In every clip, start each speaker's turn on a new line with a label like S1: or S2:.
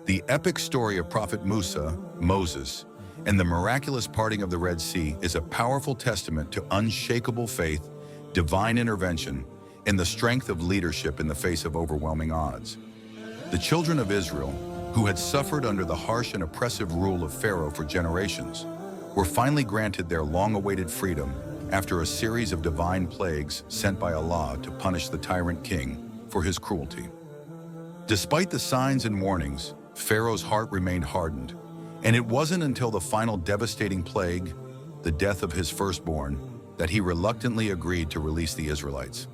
S1: The epic story of Prophet Musa, Moses, and the miraculous parting of the Red Sea is a powerful testament to unshakable faith, divine intervention, and the strength of leadership in the face of overwhelming odds. The children of Israel, who had suffered under the harsh and oppressive rule of Pharaoh for generations, were finally granted their long-awaited freedom after a series of divine plagues sent by Allah to punish the tyrant king for his cruelty. Despite the signs and warnings, Pharaoh's heart remained hardened, and it wasn't until the final devastating plague, the death of his firstborn, that he reluctantly agreed to release the Israelites.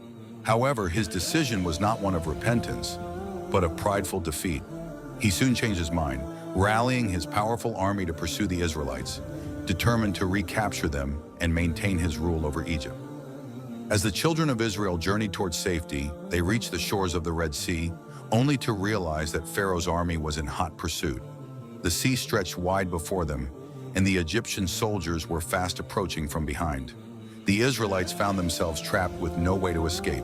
S1: However, his decision was not one of repentance, but of prideful defeat. He soon changed his mind, rallying his powerful army to pursue the Israelites, determined to recapture them and maintain his rule over Egypt. As the children of Israel journeyed towards safety, they reached the shores of the Red Sea, only to realize that Pharaoh's army was in hot pursuit. The sea stretched wide before them, and the Egyptian soldiers were fast approaching from behind. The Israelites found themselves trapped with no way to escape.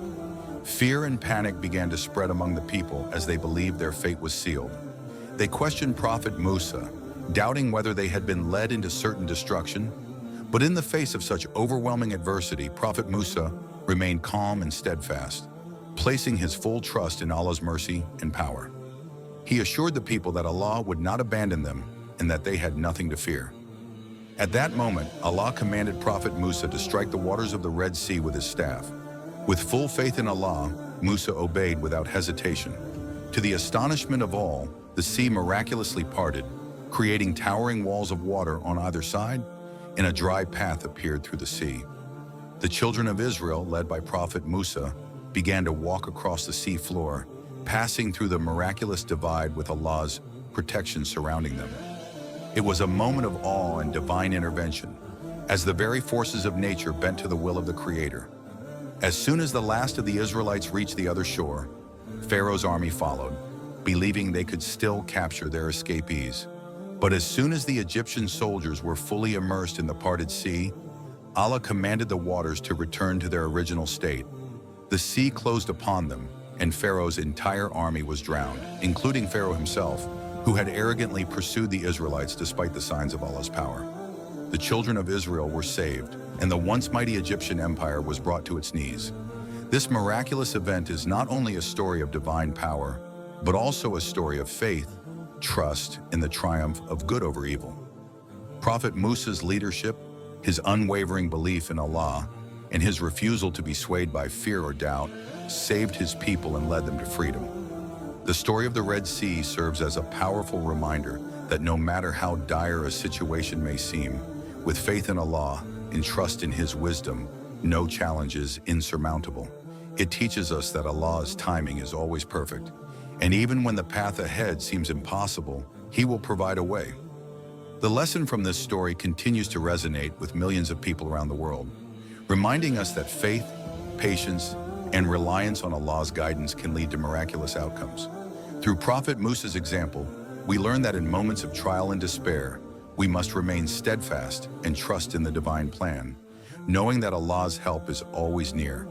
S1: Fear and panic began to spread among the people as they believed their fate was sealed. They questioned Prophet Musa, doubting whether they had been led into certain destruction. But in the face of such overwhelming adversity, Prophet Musa remained calm and steadfast, placing his full trust in Allah's mercy and power. He assured the people that Allah would not abandon them and that they had nothing to fear. At that moment, Allah commanded Prophet Musa to strike the waters of the Red Sea with his staff. With full faith in Allah, Musa obeyed without hesitation. To the astonishment of all, the sea miraculously parted, creating towering walls of water on either side, and a dry path appeared through the sea. The children of Israel, led by Prophet Musa, began to walk across the sea floor, passing through the miraculous divide with Allah's protection surrounding them. It was a moment of awe and divine intervention, as the very forces of nature bent to the will of the Creator. As soon as the last of the Israelites reached the other shore, Pharaoh's army followed, believing they could still capture their escapees. But as soon as the Egyptian soldiers were fully immersed in the parted sea, Allah commanded the waters to return to their original state. The sea closed upon them, and Pharaoh's entire army was drowned, including Pharaoh himself, who had arrogantly pursued the Israelites despite the signs of Allah's power. The children of Israel were saved, and the once mighty Egyptian empire was brought to its knees. This miraculous event is not only a story of divine power, but also a story of faith, trust, in the triumph of good over evil. Prophet Musa's leadership, his unwavering belief in Allah, and his refusal to be swayed by fear or doubt saved his people and led them to freedom. The story of the Red Sea serves as a powerful reminder that no matter how dire a situation may seem, with faith in Allah and trust in His wisdom, no challenge is insurmountable. It teaches us that Allah's timing is always perfect, and even when the path ahead seems impossible, He will provide a way. The lesson from this story continues to resonate with millions of people around the world, reminding us that faith, patience, and reliance on Allah's guidance can lead to miraculous outcomes. Through Prophet Musa's example, we learn that in moments of trial and despair, we must remain steadfast and trust in the divine plan, knowing that Allah's help is always near.